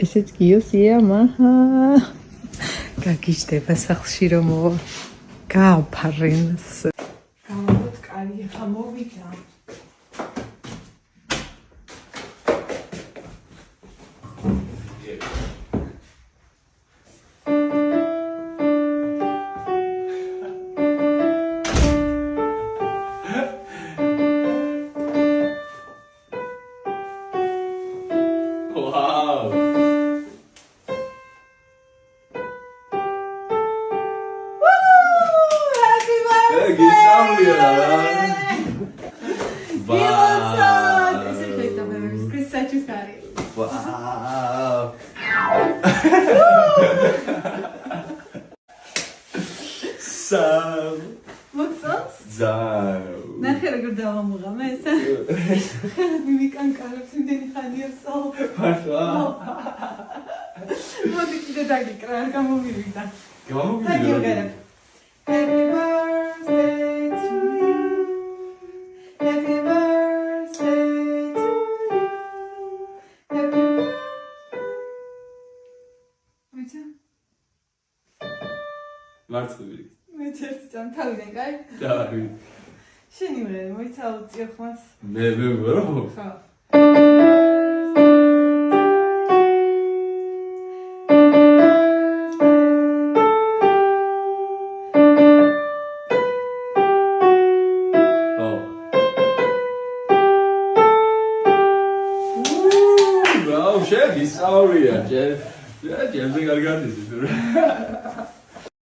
ესეც გიოსია მაჰა გაგიჟდება სახლში რომ გააფარენს გავაბოთ კარი ხა მოვიდა ნახე როგორ დავამოღამე ესა მიმიკანკარებს იმდენი ხანია ვსაუბრობ მართლა მოდი კიდე დაგიკრა არ გამომივიდა გამომივიდა Happy birthday to you Happy birthday to you Happy birthday მართლა მეცერთ წამ თავიდან კაი დავი შენი მე მოიცა უწიო ხმას მე ვერო ხო Wow, chef, sorry, yeah, Jeff. Yeah, Jeff, I got this.